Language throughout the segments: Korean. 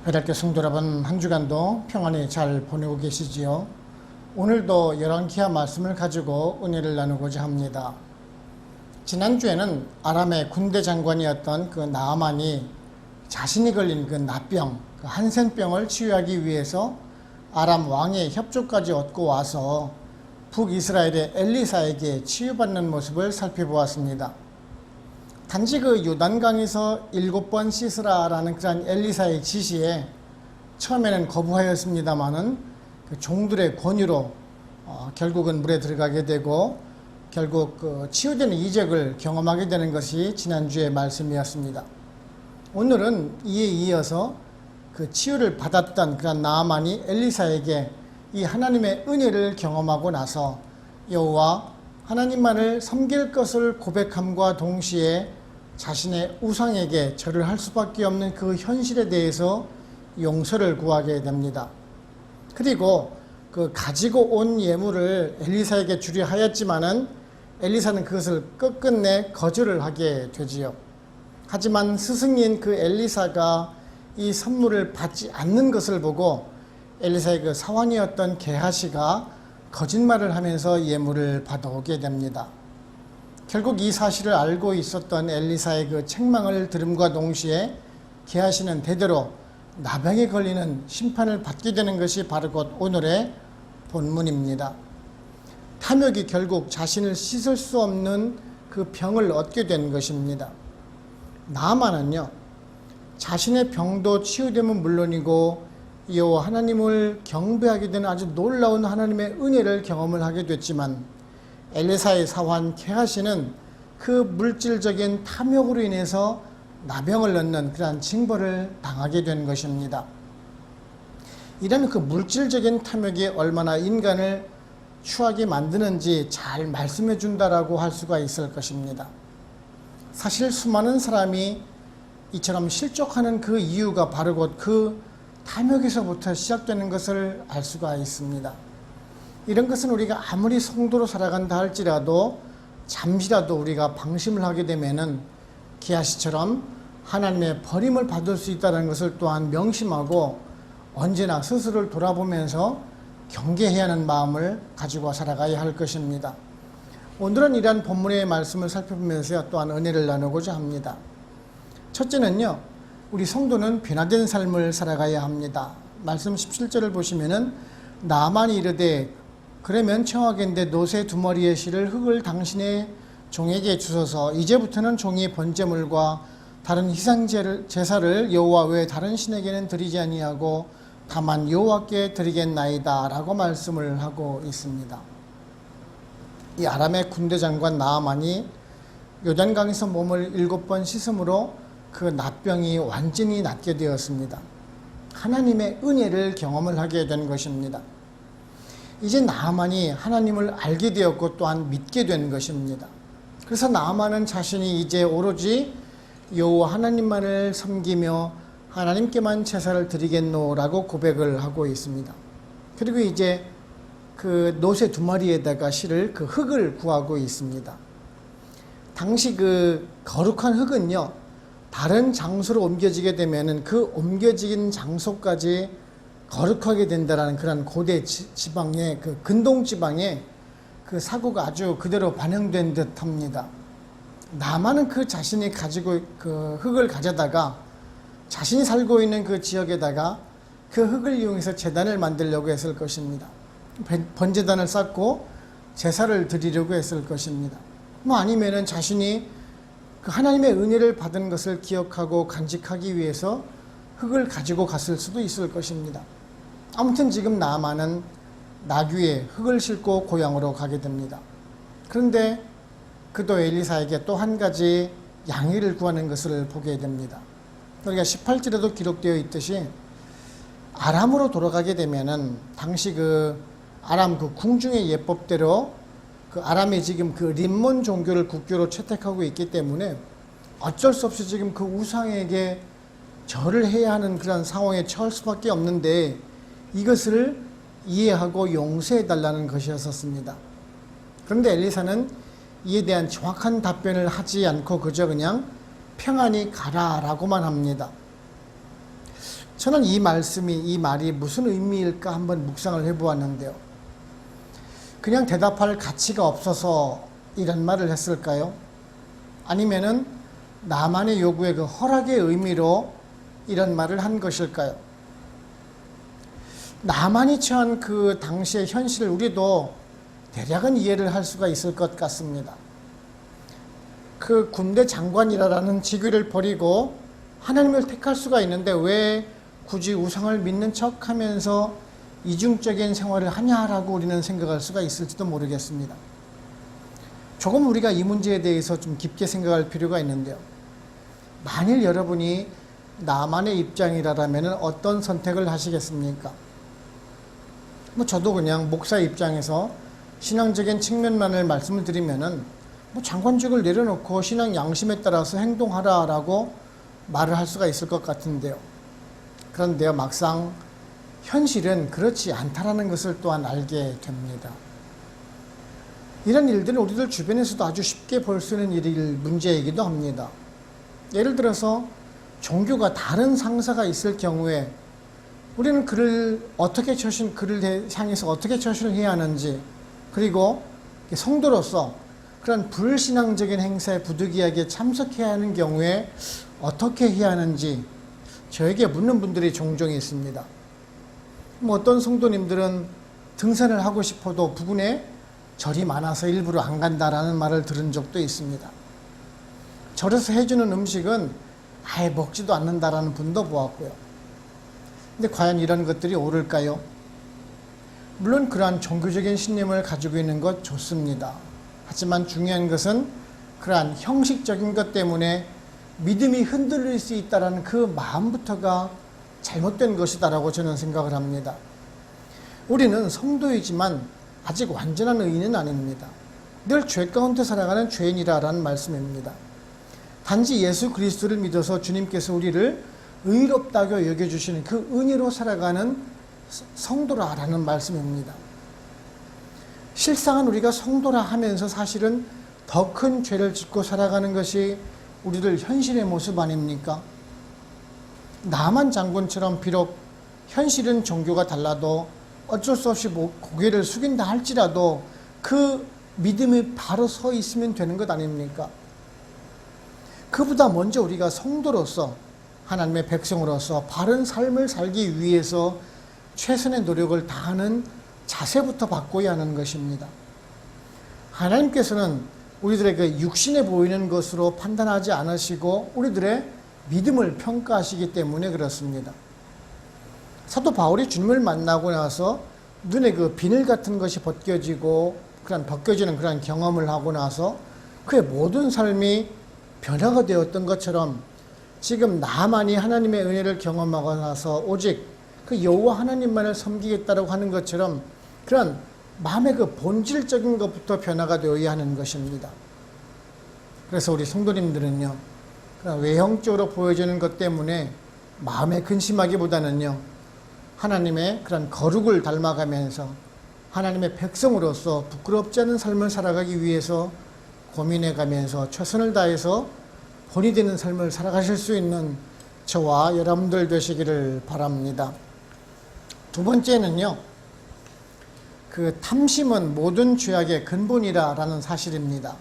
배달교 성도 여러분, 한 주간도 평안히 잘 보내고 계시지요? 오늘도 열왕기하 말씀을 가지고 은혜를 나누고자 합니다. 지난주에는 아람의 군대 장관이었던 그 나아만이 자신이 걸린 그 나병, 그 한센병을 치유하기 위해서 아람 왕의 협조까지 얻고 와서 북이스라엘의 엘리사에게 치유받는 모습을 살펴보았습니다. 단지 그 요단강에서 7번 씻으라라는 그런 엘리사의 지시에 처음에는 거부하였습니다마는 그 종들의 권유로 결국은 물에 들어가게 되고 결국 그 치유되는 이적을 경험하게 되는 것이 지난주의 말씀이었습니다. 오늘은 이에 이어서 그 치유를 받았던 그런 나아만이 엘리사에게 이 하나님의 은혜를 경험하고 나서 여호와 하나님만을 섬길 것을 고백함과 동시에 자신의 우상에게 절을 할 수밖에 없는 그 현실에 대해서 용서를 구하게 됩니다. 그리고 그 가지고 온 예물을 엘리사에게 주려 하였지만은 엘리사는 그것을 끝끝내 거절을 하게 되지요. 하지만 스승인 그 엘리사가 이 선물을 받지 않는 것을 보고 엘리사의 그 사환이었던 게하시가 거짓말을 하면서 예물을 받아오게 됩니다. 결국 이 사실을 알고 있었던 엘리사의 그 책망을 들음과 동시에 게하시는 대대로 나병에 걸리는 심판을 받게 되는 것이 바로 곧 오늘의 본문입니다. 탐욕이 결국 자신을 씻을 수 없는 그 병을 얻게 된 것입니다. 나아만은요, 자신의 병도 치유되면 물론이고 여호와 하나님을 경배하게 되는 아주 놀라운 하나님의 은혜를 경험을 하게 됐지만 엘리사의 사환 게하시는 그 물질적인 탐욕으로 인해서 나병을 얻는 그러한 징벌을 당하게 된 것입니다. 이런 그 물질적인 탐욕이 얼마나 인간을 추하게 만드는지 잘 말씀해 준다라고 할 수가 있을 것입니다. 사실 수많은 사람이 이처럼 실족하는 그 이유가 바로 곧 그 탐욕에서부터 시작되는 것을 알 수가 있습니다. 이런 것은 우리가 아무리 성도로 살아간다 할지라도 잠시라도 우리가 방심을 하게 되면은 게하시처럼 하나님의 버림을 받을 수 있다는 것을 또한 명심하고 언제나 스스로를 돌아보면서 경계해야 하는 마음을 가지고 살아가야 할 것입니다. 오늘은 이러한 본문의 말씀을 살펴보면서 또한 은혜를 나누고자 합니다. 첫째는요, 우리 성도는 변화된 삶을 살아가야 합니다. 말씀 17절을 보시면은 나아만이 이르되 그러면 청하건대 노새 2머리의 실을 흙을 당신의 종에게 주소서. 이제부터는 종이 번제물과 다른 희생 제사를 여호와 외에 다른 신에게는 드리지 아니하고 다만 여호와께 드리겠나이다 라고 말씀을 하고 있습니다. 이 아람의 군대 장관 나아만이 요단강에서 몸을 7번 씻음으로 그 나병이 완전히 낫게 되었습니다. 하나님의 은혜를 경험을 하게 된 것입니다. 이제 나아만이 하나님을 알게 되었고 또한 믿게 된 것입니다. 그래서 나아만은 자신이 이제 오로지 여호와 하나님만을 섬기며 하나님께만 제사를 드리겠노라고 고백을 하고 있습니다. 그리고 이제 그 노새 2마리에다가 실을 그 흙을 구하고 있습니다. 당시 그 거룩한 흙은요, 다른 장소로 옮겨지게 되면은 그 옮겨진 장소까지 거룩하게 된다라는 그런 고대 지방의 그 근동 지방의 그 사고가 아주 그대로 반영된 듯합니다. 나만은 그 자신이 가지고 그 흙을 가져다가 자신이 살고 있는 그 지역에다가 그 흙을 이용해서 제단을 만들려고 했을 것입니다. 번제단을 쌓고 제사를 드리려고 했을 것입니다. 뭐 아니면은 자신이 그 하나님의 은혜를 받은 것을 기억하고 간직하기 위해서 흙을 가지고 갔을 수도 있을 것입니다. 아무튼 지금 나아만은 나귀에 흙을 싣고 고향으로 가게 됩니다. 그런데 그도 엘리사에게 또 한 가지 양해를 구하는 것을 보게 됩니다. 우리가 18절에도 기록되어 있듯이 아람으로 돌아가게 되면은 당시 그 아람 그 궁중의 예법대로 그 아람이 지금 그 림몬 종교를 국교로 채택하고 있기 때문에 어쩔 수 없이 지금 그 우상에게 절을 해야 하는 그런 상황에 처할 수밖에 없는데 이것을 이해하고 용서해 달라는 것이었습니다. 그런데 엘리사는 이에 대한 정확한 답변을 하지 않고 그저 그냥 평안히 가라라고만 합니다. 저는 이 말이 무슨 의미일까 한번 묵상을 해보았는데요. 그냥 대답할 가치가 없어서 이런 말을 했을까요? 아니면은 나만의 요구의 그 허락의 의미로 이런 말을 한 것일까요? 나만이 처한 그 당시의 현실을 우리도 대략은 이해를 할 수가 있을 것 같습니다. 그 군대 장관이라는 직위를 버리고 하나님을 택할 수가 있는데 왜 굳이 우상을 믿는 척 하면서 이중적인 생활을 하냐라고 우리는 생각할 수가 있을지도 모르겠습니다. 조금 우리가 이 문제에 대해서 좀 깊게 생각할 필요가 있는데요. 만일 여러분이 나만의 입장이라면 어떤 선택을 하시겠습니까? 저도 그냥 목사 입장에서 신앙적인 측면만을 말씀을 드리면은 장관직을 내려놓고 신앙 양심에 따라서 행동하라라고 말을 할 수가 있을 것 같은데요. 그런데요, 막상 현실은 그렇지 않다라는 것을 또한 알게 됩니다. 이런 일들은 우리들 주변에서도 아주 쉽게 볼 수 있는 문제이기도 합니다. 예를 들어서 종교가 다른 상사가 있을 경우에 우리는 그를 향해서 어떻게 처신을 해야 하는지, 그리고 성도로서 그런 불신앙적인 행사에 부득이하게 참석해야 하는 경우에 어떻게 해야 하는지 저에게 묻는 분들이 종종 있습니다. 어떤 성도님들은 등산을 하고 싶어도 부근에 절이 많아서 일부러 안 간다라는 말을 들은 적도 있습니다. 절에서 해주는 음식은 아예 먹지도 않는다라는 분도 보았고요. 근데 과연 이런 것들이 옳을까요? 물론 그러한 종교적인 신념을 가지고 있는 것 좋습니다. 하지만 중요한 것은 그러한 형식적인 것 때문에 믿음이 흔들릴 수 있다는 그 마음부터가 잘못된 것이다라고 저는 생각을 합니다. 우리는 성도이지만 아직 완전한 의인은 아닙니다. 늘 죄 가운데 살아가는 죄인이라는 말씀입니다. 단지 예수 그리스도를 믿어서 주님께서 우리를 의롭다고 여겨주시는 그 은혜로 살아가는 성도라라는 말씀입니다. 실상은 우리가 성도라 하면서 사실은 더 큰 죄를 짓고 살아가는 것이 우리들 현실의 모습 아닙니까? 나만 장군처럼 비록 현실은 종교가 달라도 어쩔 수 없이 고개를 숙인다 할지라도 그 믿음이 바로 서 있으면 되는 것 아닙니까? 그보다 먼저 우리가 성도로서 하나님의 백성으로서 바른 삶을 살기 위해서 최선의 노력을 다하는 자세부터 바꿔야 하는 것입니다. 하나님께서는 우리들의 그 육신에 보이는 것으로 판단하지 않으시고 우리들의 믿음을 평가하시기 때문에 그렇습니다. 사도 바울이 주님을 만나고 나서 눈에 그 비늘 같은 것이 벗겨지는 그런 경험을 하고 나서 그의 모든 삶이 변화가 되었던 것처럼 지금 나만이 하나님의 은혜를 경험하고 나서 오직 그 여호와 하나님만을 섬기겠다고 하는 것처럼 그런 마음의 그 본질적인 것부터 변화가 되어야 하는 것입니다. 그래서 우리 성도님들은요, 외형적으로 보여지는 것 때문에 마음에 근심하기보다는요, 하나님의 그런 거룩을 닮아가면서 하나님의 백성으로서 부끄럽지 않은 삶을 살아가기 위해서 고민해가면서 최선을 다해서 본이 되는 삶을 살아가실 수 있는 저와 여러분들 되시기를 바랍니다. 두 번째는요, 그 탐심은 모든 죄악의 근본이라는 사실입니다.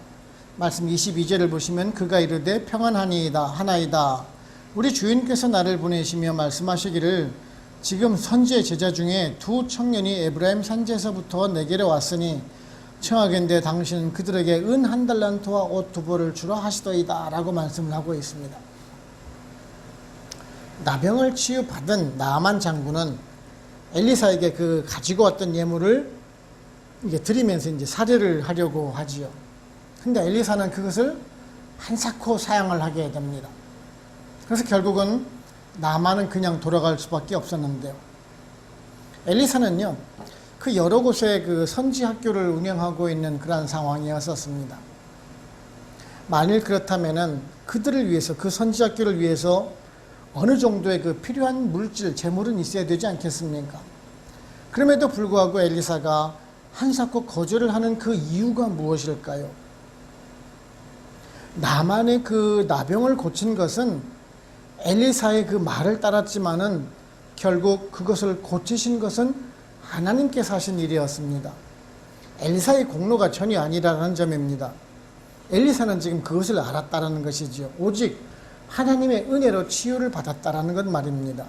말씀 22절을 보시면 그가 이르되 평안하니이다 하나이다. 우리 주인께서 나를 보내시며 말씀하시기를 지금 선지의 제자 중에 두 청년이 에브라임 산지에서부터 내게로 왔으니 청하건대 당신은 그들에게 은 1달란트와 옷 2벌을 주라 하시더이다 라고 말씀을 하고 있습니다. 나병을 치유받은 나만 장군은 엘리사에게 그 가지고 왔던 예물을 이제 드리면서 이제 살해를 하려고 하지요. 근데 엘리사는 그것을 한사코 사양을 하게 됩니다. 그래서 결국은 나만은 그냥 돌아갈 수밖에 없었는데요. 엘리사는요, 그 여러 곳에 그 선지 학교를 운영하고 있는 그런 상황이었었습니다. 만일 그렇다면은 그들을 위해서, 그 선지 학교를 위해서 어느 정도의 그 필요한 물질, 재물은 있어야 되지 않겠습니까? 그럼에도 불구하고 엘리사가 한사코 거절을 하는 그 이유가 무엇일까요? 나만의 그 나병을 고친 것은 엘리사의 그 말을 따랐지만은 결국 그것을 고치신 것은 하나님께서 하신 일이었습니다. 엘리사의 공로가 전혀 아니라는 점입니다. 엘리사는 지금 그것을 알았다는 것이지요. 오직 하나님의 은혜로 치유를 받았다라는 것 말입니다.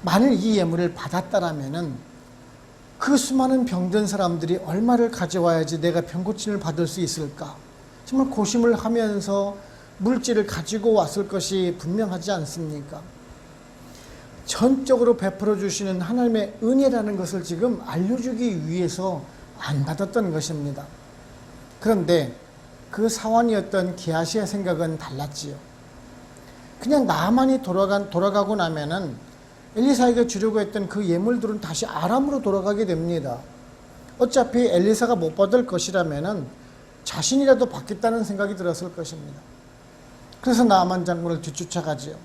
만일 이 예물을 받았다라면은 그 수많은 병든 사람들이 얼마를 가져와야지 내가 병고침을 받을 수 있을까? 정말 고심을 하면서 물질을 가지고 왔을 것이 분명하지 않습니까? 전적으로 베풀어 주시는 하나님의 은혜라는 것을 지금 알려주기 위해서 안 받았던 것입니다. 그런데 그 사환이었던 게하시의 생각은 달랐지요. 그냥 나만이 돌아가고 나면은 엘리사에게 주려고 했던 그 예물들은 다시 아람으로 돌아가게 됩니다. 어차피 엘리사가 못 받을 것이라면은 자신이라도 받겠다는 생각이 들었을 것입니다. 그래서 나만 장군을 뒤쫓아가지요.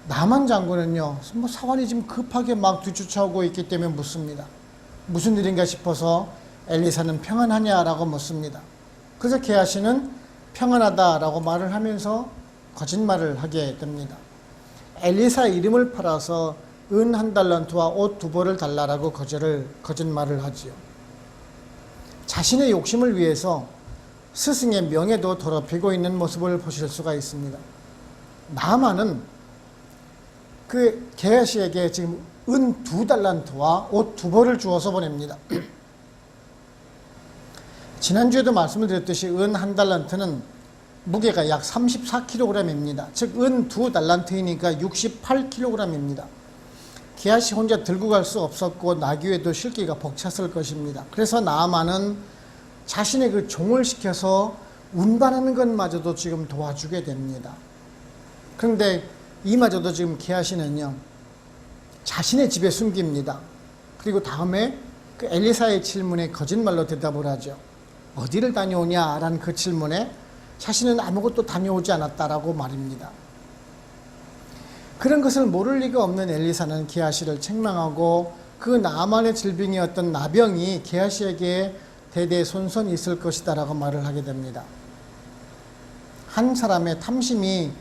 나만 장군은요, 뭐 사환이 지금 급하게 막 뒤쫓아오고 있기 때문에 묻습니다. 무슨 일인가 싶어서 엘리사는 평안하냐라고 묻습니다. 그래서 게하시는 평안하다라고 말을 하면서 거짓말을 하게 됩니다. 엘리사의 이름을 팔아서 은 1달란트와 옷 2벌을 달라라고 거짓말을 하지요. 자신의 욕심을 위해서 스승의 명예도 더럽히고 있는 모습을 보실 수가 있습니다. 나아만은 그 게하시에게 지금 은 2달란트와 옷 2벌을 주어서 보냅니다. 지난주에도 말씀을 드렸듯이 은 1달란트는 무게가 약 34kg입니다. 즉 은 2달란트이니까 68kg입니다. 게하시 혼자 들고 갈 수 없었고 나귀에도 실기가 벅찼을 것입니다. 그래서 나아만은 자신의 그 종을 시켜서 운반하는 것마저도 지금 도와주게 됩니다. 그런데 이마저도 지금 게하시는요, 자신의 집에 숨깁니다. 그리고 다음에 그 엘리사의 질문에 거짓말로 대답을 하죠. 어디를 다녀오냐라는 그 질문에 자신은 아무것도 다녀오지 않았다라고 말입니다. 그런 것을 모를 리가 없는 엘리사는 게하시를 책망하고 그 나아만의 질병이었던 나병이 게하시에게 대대손손 있을 것이다라고 말을 하게 됩니다. 한 사람의 탐심이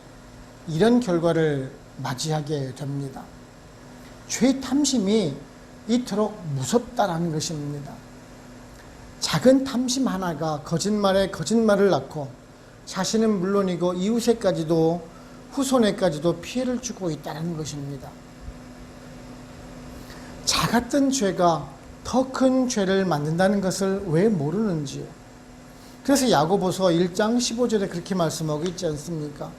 이런 결과를 맞이하게 됩니다. 죄의 탐심이 이토록 무섭다라는 것입니다. 작은 탐심 하나가 거짓말에 거짓말을 낳고 자신은 물론이고 이웃에까지도 후손에까지도 피해를 주고 있다는 것입니다. 작았던 죄가 더 큰 죄를 만든다는 것을 왜 모르는지요. 그래서 야고보서 1장 15절에 그렇게 말씀하고 있지 않습니까?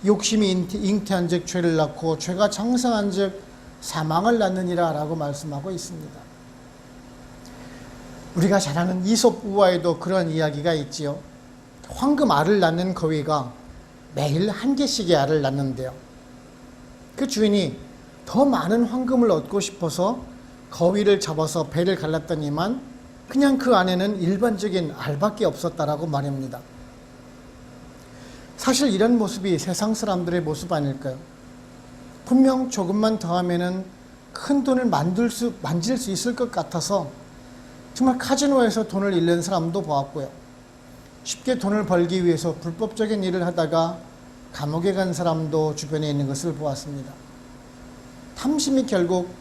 욕심이 잉태한 즉 죄를 낳고 죄가 장성한 즉 사망을 낳느니라 라고 말씀하고 있습니다. 우리가 잘 아는 이솝 우화에도 그런 이야기가 있지요. 황금 알을 낳는 거위가 매일 1개씩의 알을 낳는데요. 그 주인이 더 많은 황금을 얻고 싶어서 거위를 잡아서 배를 갈랐더니만 그냥 그 안에는 일반적인 알밖에 없었다라고 말합니다. 사실 이런 모습이 세상 사람들의 모습 아닐까요? 분명 조금만 더 하면은 큰 돈을 만질 수 있을 것 같아서 정말 카지노에서 돈을 잃는 사람도 보았고요. 쉽게 돈을 벌기 위해서 불법적인 일을 하다가 감옥에 간 사람도 주변에 있는 것을 보았습니다. 탐심이 결국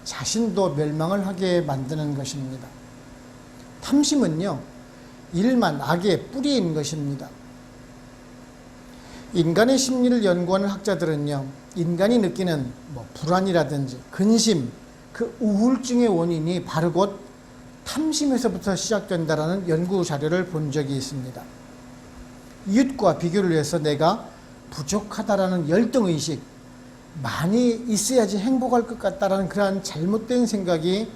자신도 멸망을 하게 만드는 것입니다. 탐심은요, 일만 악의 뿌리인 것입니다. 인간의 심리를 연구하는 학자들은요, 인간이 느끼는 불안이라든지 근심, 그 우울증의 원인이 바로 곧 탐심에서부터 시작된다라는 연구 자료를 본 적이 있습니다. 이웃과 비교를 해서 내가 부족하다라는 열등의식, 많이 있어야지 행복할 것 같다라는 그러한 잘못된 생각이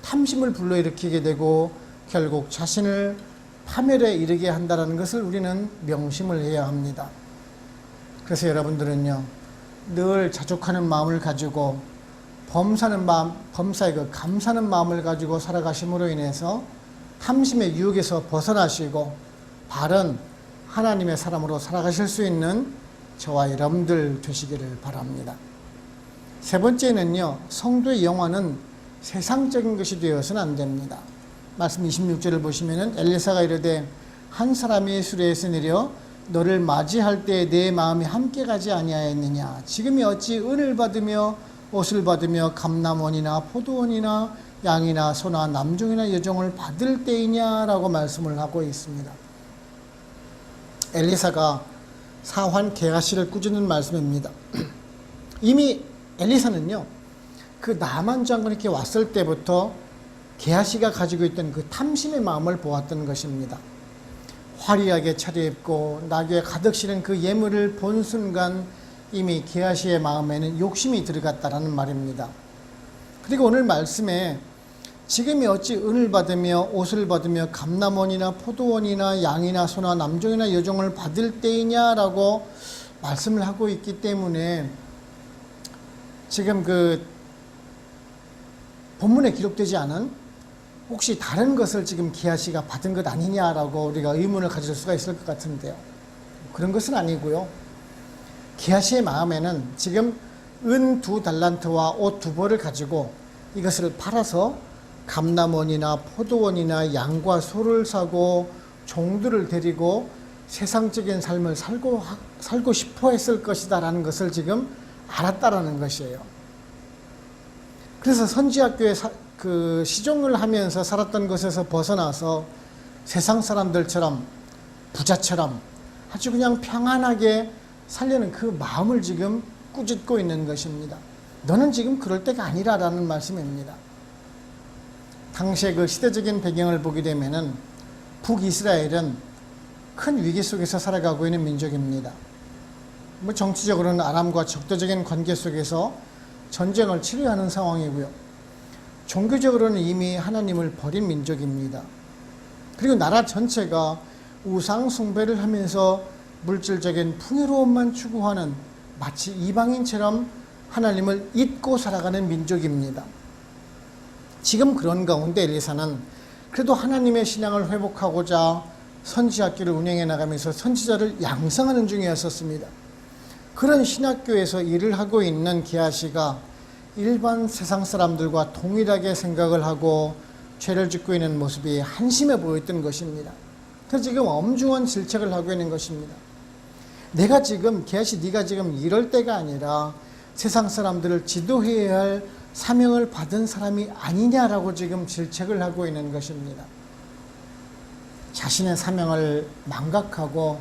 탐심을 불러일으키게 되고 결국 자신을 파멸에 이르게 한다는 것을 우리는 명심을 해야 합니다. 그래서 여러분들은요, 늘 자족하는 마음을 가지고 범사에 그 감사하는 마음을 가지고 살아가심으로 인해서 탐심의 유혹에서 벗어나시고 바른 하나님의 사람으로 살아가실 수 있는 저와 여러분들 되시기를 바랍니다. 세 번째는요, 성도의 영화는 세상적인 것이 되어서는 안 됩니다. 말씀 26절을 보시면은 엘리사가 이르되 한 사람이 수레에서 내려 너를 맞이할 때 내 마음이 함께 가지 아니하였느냐. 지금이 어찌 은을 받으며 옷을 받으며 감람원이나 포도원이나 양이나 소나 남종이나 여종을 받을 때이냐라고 말씀을 하고 있습니다. 엘리사가 사환 게하시를 꾸짖는 말씀입니다. 이미 엘리사는요, 그 나만 장군이 이렇게 왔을 때부터 게하시가 가지고 있던 그 탐심의 마음을 보았던 것입니다. 화려하게 차려입고 나귀에 가득 실은 그 예물을 본 순간 이미 게하시의 마음에는 욕심이 들어갔다라는 말입니다. 그리고 오늘 말씀에 지금이 어찌 은을 받으며 옷을 받으며 감람원이나 포도원이나 양이나 소나 남종이나 여종을 받을 때이냐라고 말씀을 하고 있기 때문에 지금 그 본문에 기록되지 않은 혹시 다른 것을 지금 게하시가 받은 것 아니냐라고 우리가 의문을 가질 수가 있을 것 같은데요. 그런 것은 아니고요. 게하시의 마음에는 지금 은 2달란트와 옷 2벌을 가지고 이것을 팔아서 감람원이나 포도원이나 양과 소를 사고 종들을 데리고 세상적인 삶을 살고 싶어 했을 것이다라는 것을 지금 알았다라는 것이에요. 그래서 선지학교에 그 시종을 하면서 살았던 것에서 벗어나서 세상 사람들처럼 부자처럼 아주 그냥 평안하게 살려는 그 마음을 지금 꾸짖고 있는 것입니다. 너는 지금 그럴 때가 아니라라는 말씀입니다. 당시의 그 시대적인 배경을 보게 되면은 북이스라엘은 큰 위기 속에서 살아가고 있는 민족입니다. 뭐 정치적으로는 아람과 적대적인 관계 속에서 전쟁을 치료하는 상황이고요. 종교적으로는 이미 하나님을 버린 민족입니다. 그리고 나라 전체가 우상 숭배를 하면서 물질적인 풍요로움만 추구하는 마치 이방인처럼 하나님을 잊고 살아가는 민족입니다. 지금 그런 가운데 엘리사는 그래도 하나님의 신앙을 회복하고자 선지학교를 운영해 나가면서 선지자를 양성하는 중이었었습니다. 그런 신학교에서 일을 하고 있는 게하시가 일반 세상 사람들과 동일하게 생각을 하고 죄를 짓고 있는 모습이 한심해 보였던 것입니다. 그래서 지금 엄중한 질책을 하고 있는 것입니다. 내가 지금 게하시 네가 지금 이럴 때가 아니라 세상 사람들을 지도해야 할 사명을 받은 사람이 아니냐라고 지금 질책을 하고 있는 것입니다. 자신의 사명을 망각하고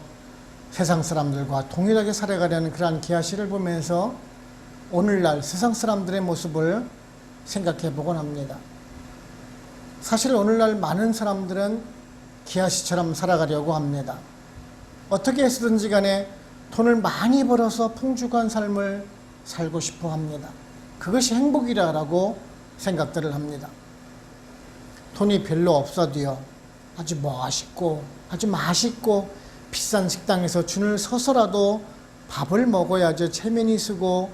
세상 사람들과 동일하게 살아가려는 그러한 게하시를 보면서 오늘날 세상 사람들의 모습을 생각해 보곤 합니다. 사실 오늘날 많은 사람들은 게하시처럼 살아가려고 합니다. 어떻게 해서든지 간에 돈을 많이 벌어서 풍족한 삶을 살고 싶어 합니다. 그것이 행복이라고 생각들을 합니다. 돈이 별로 없어도요, 아주 멋있고 아주 맛있고 비싼 식당에서 줄을 서서라도 밥을 먹어야죠. 체면이 쓰고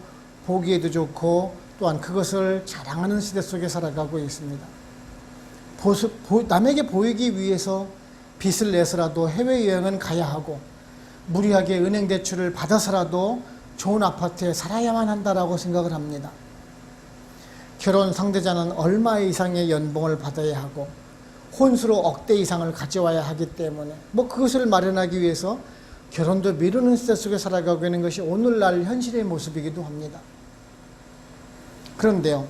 보기에도 좋고 또한 그것을 자랑하는 시대 속에 살아가고 있습니다. 남에게 보이기 위해서 빚을 내서라도 해외여행은 가야 하고 무리하게 은행 대출을 받아서라도 좋은 아파트에 살아야만 한다라고 생각을 합니다. 결혼 상대자는 얼마 이상의 연봉을 받아야 하고 혼수로 억대 이상을 가져와야 하기 때문에 그것을 마련하기 위해서 결혼도 미루는 시대 속에 살아가고 있는 것이 오늘날 현실의 모습이기도 합니다. 그런데요,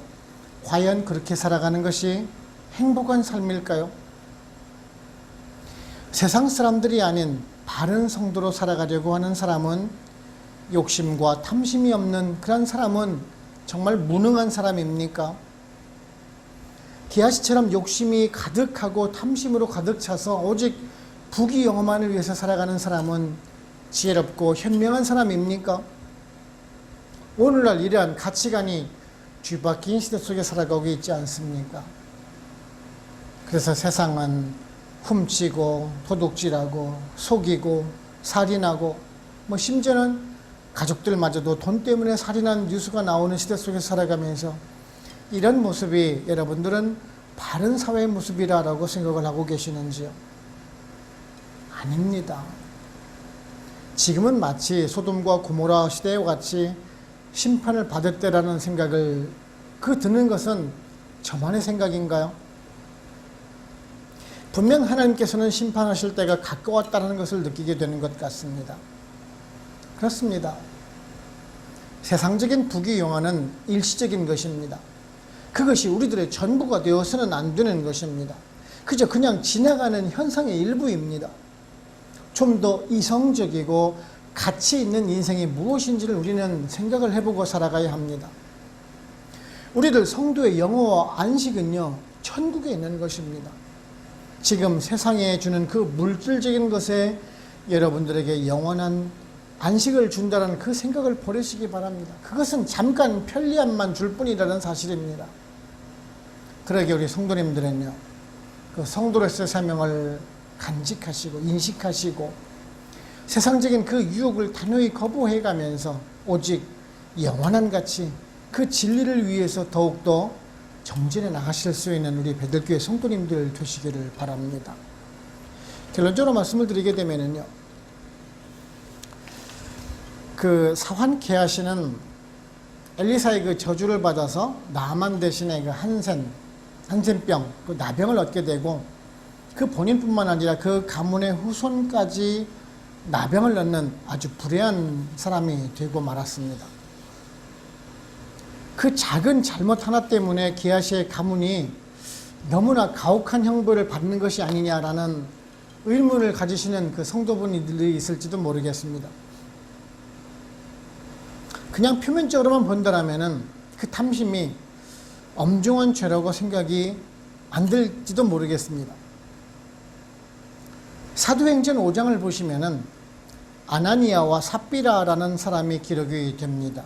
과연 그렇게 살아가는 것이 행복한 삶일까요? 세상 사람들이 아닌 바른 성도로 살아가려고 하는 사람은 욕심과 탐심이 없는 그런 사람은 정말 무능한 사람입니까? 게하시처럼 욕심이 가득하고 탐심으로 가득 차서 오직 부귀영화만을 위해서 살아가는 사람은 지혜롭고 현명한 사람입니까? 오늘날 이러한 가치관이 뒤바뀐 시대 속에 살아가고 있지 않습니까? 그래서 세상은 훔치고 도둑질하고 속이고 살인하고 심지어는 가족들마저도 돈 때문에 살인한 뉴스가 나오는 시대 속에 살아가면서 이런 모습이 여러분들은 바른 사회의 모습이라고 생각을 하고 계시는지요? 아닙니다. 지금은 마치 소돔과 고모라 시대와 같이 심판을 받을 때라는 생각을 드는 것은 저만의 생각인가요? 분명 하나님께서는 심판하실 때가 가까웠다는 것을 느끼게 되는 것 같습니다. 그렇습니다. 세상적인 부귀영화는 일시적인 것입니다. 그것이 우리들의 전부가 되어서는 안 되는 것입니다. 그저 그냥 지나가는 현상의 일부입니다. 좀 더 이성적이고 가치 있는 인생이 무엇인지를 우리는 생각을 해보고 살아가야 합니다. 우리들 성도의 영어와 안식은요, 천국에 있는 것입니다. 지금 세상에 주는 그 물질적인 것에 여러분들에게 영원한 안식을 준다는 그 생각을 버리시기 바랍니다. 그것은 잠깐 편리함만 줄 뿐이라는 사실입니다. 그러게 우리 성도님들은요, 그 성도로서의 사명을 간직하시고 인식하시고 세상적인 그 유혹을 단호히 거부해 가면서 오직 영원한 가치, 그 진리를 위해서 더욱더 정진해 나가실 수 있는 우리 베들교회 성도님들 되시기를 바랍니다. 결론적으로 말씀을 드리게 되면은요, 그 사환 게하시는 엘리사의 그 저주를 받아서 나만 대신에 그 한센병, 그 나병을 얻게 되고 그 본인뿐만 아니라 그 가문의 후손까지 나병을 얻는 아주 불의한 사람이 되고 말았습니다. 그 작은 잘못 하나 때문에 게하시의 가문이 너무나 가혹한 형벌을 받는 것이 아니냐라는 의문을 가지시는 그 성도분들이 있을지도 모르겠습니다. 그냥 표면적으로만 본다라면은 그 탐심이 엄중한 죄라고 생각이 안 들지도 모르겠습니다. 사도행전 5장을 보시면은 아나니아와 삽비라라는 사람이 기록이 됩니다.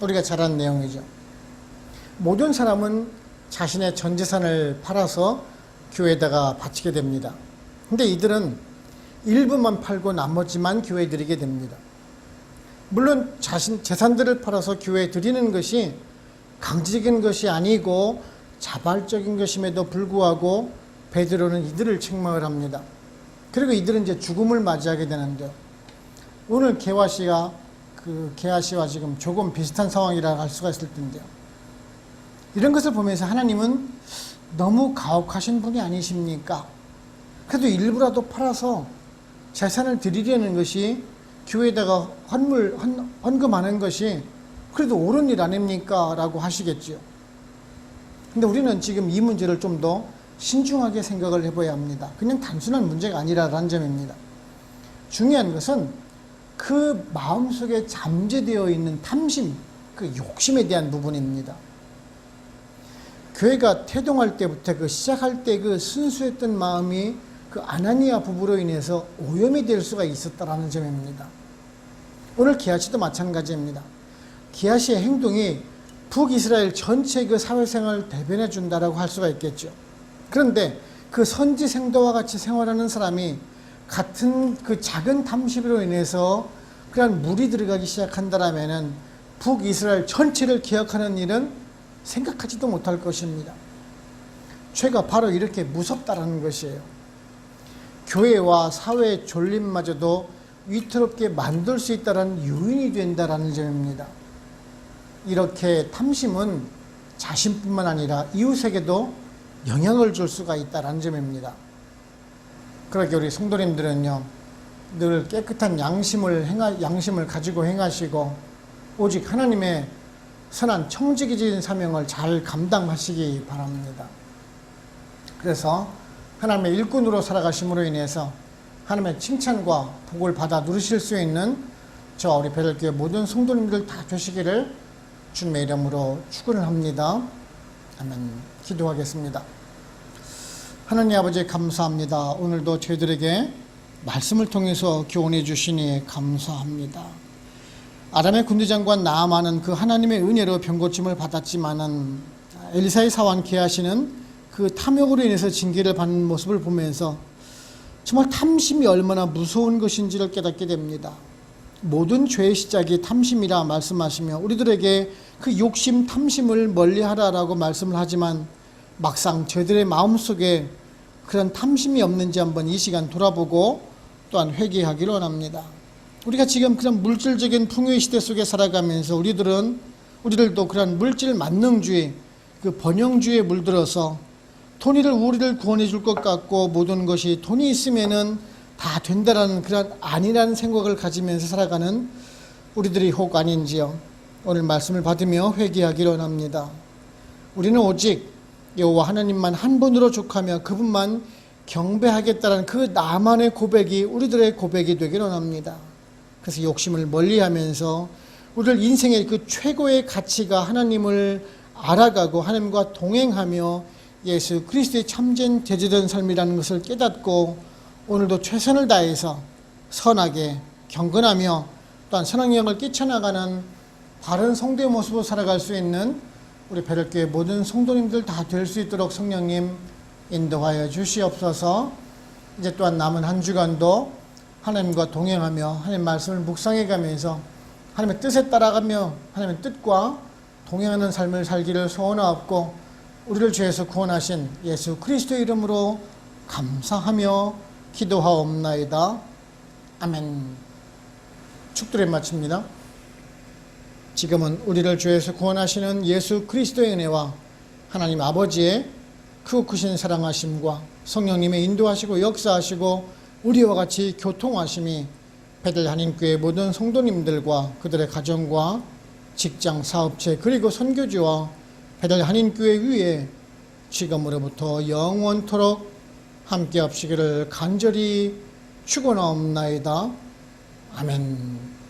우리가 잘 아는 내용이죠. 모든 사람은 자신의 전 재산을 팔아서 교회에다가 바치게 됩니다. 근데 이들은 일부만 팔고 나머지만 교회에 드리게 됩니다. 물론 자신 재산들을 팔아서 교회에 드리는 것이 강제적인 것이 아니고 자발적인 것임에도 불구하고 베드로는 이들을 책망을 합니다. 그리고 이들은 이제 죽음을 맞이하게 되는데요. 오늘 게하시와 지금 조금 비슷한 상황이라 할 수가 있을 텐데요. 이런 것을 보면서 하나님은 너무 가혹하신 분이 아니십니까? 그래도 일부라도 팔아서 재산을 드리려는 것이 교회에다가 헌금하는 것이 그래도 옳은 일 아닙니까? 라고 하시겠죠. 근데 우리는 지금 이 문제를 좀 더 신중하게 생각을 해봐야 합니다. 그냥 단순한 문제가 아니라는 점입니다. 중요한 것은 그 마음속에 잠재되어 있는 탐심, 그 욕심에 대한 부분입니다. 교회가 태동할 때부터 그 시작할 때 그 순수했던 마음이 그 아나니아 부부로 인해서 오염이 될 수가 있었다라는 점입니다. 오늘 게하시도 마찬가지입니다. 게하시의 행동이 북이스라엘 전체 그 사회생활을 대변해 준다라고 할 수가 있겠죠. 그런데 그 선지 생도와 같이 생활하는 사람이 같은 그 작은 탐심으로 인해서 그런 물이 들어가기 시작한다라면은 북이스라엘 전체를 기억하는 일은 생각하지도 못할 것입니다. 죄가 바로 이렇게 무섭다라는 것이에요. 교회와 사회의 존립마저도 위태롭게 만들 수 있다는 요인이 된다라는 점입니다. 이렇게 탐심은 자신뿐만 아니라 이웃에게도 영향을 줄 수가 있다는 점입니다. 그렇게 우리 성도님들은요, 늘 깨끗한 양심을 가지고 행하시고 오직 하나님의 선한 청지기적인 사명을 잘 감당하시기 바랍니다. 그래서 하나님의 일꾼으로 살아가심으로 인해서 하나님의 칭찬과 복을 받아 누리실 수 있는 저와 우리 베들교회 모든 성도님들 다 되시기를 주님의 이름으로 축원을 합니다. 아멘. 기도하겠습니다. 하나님 아버지 감사합니다. 오늘도 저희들에게 말씀을 통해서 교훈해 주시니 감사합니다. 아람의 군대장관 나아만은 그 하나님의 은혜로 병고침을 받았지만은 엘리사의 사환 게하시는 그 탐욕으로 인해서 징계를 받는 모습을 보면서 정말 탐심이 얼마나 무서운 것인지를 깨닫게 됩니다. 모든 죄의 시작이 탐심이라 말씀하시며 우리들에게 그 욕심, 탐심을 멀리하라라고 말씀을 하지만 막상 저희들의 마음속에 그런 탐심이 없는지 한번 이 시간 돌아보고 또한 회개하기를 원합니다. 우리가 지금 그런 물질적인 풍요의 시대 속에 살아가면서 우리들도 그런 물질 만능주의, 그 번영주의에 물들어서 돈이를 우리를 구원해 줄 것 같고 모든 것이 돈이 있으면은 다 된다라는 그런 아니라는 생각을 가지면서 살아가는 우리들이 혹 아닌지요. 오늘 말씀을 받으며 회개하기를 원합니다. 우리는 오직 여호와 하나님만 한 분으로 족하며 그분만 경배하겠다는 그 나만의 고백이 우리들의 고백이 되기를 원합니다. 그래서 욕심을 멀리하면서 우리들 인생의 그 최고의 가치가 하나님을 알아가고 하나님과 동행하며 예수 그리스도의 참된 제자된 삶이라는 것을 깨닫고 오늘도 최선을 다해서 선하게 경건하며 또한 선한 영을 끼쳐나가는 바른 성도의 모습으로 살아갈 수 있는 우리 배럴교회 모든 성도님들 다 될 수 있도록 성령님 인도하여 주시옵소서. 이제 또한 남은 한 주간도 하나님과 동행하며 하나님 말씀을 묵상해 가면서 하나님의 뜻에 따라가며 하나님의 뜻과 동행하는 삶을 살기를 소원하옵고 우리를 죄에서 구원하신 예수 그리스도의 이름으로 감사하며 기도하옵나이다. 아멘. 축도를 마칩니다. 지금은 우리를 죄에서 구원하시는 예수 그리스도의 은혜와 하나님 아버지의 크고 크신 사랑하심과 성령님의 인도하시고 역사하시고 우리와 같이 교통하심이 베들 한인교회 모든 성도님들과 그들의 가정과 직장, 사업체 그리고 선교지와 베들 한인교회 위에 지금으로부터 영원토록 함께 합시기를 간절히 축원하옵나이다. 아멘.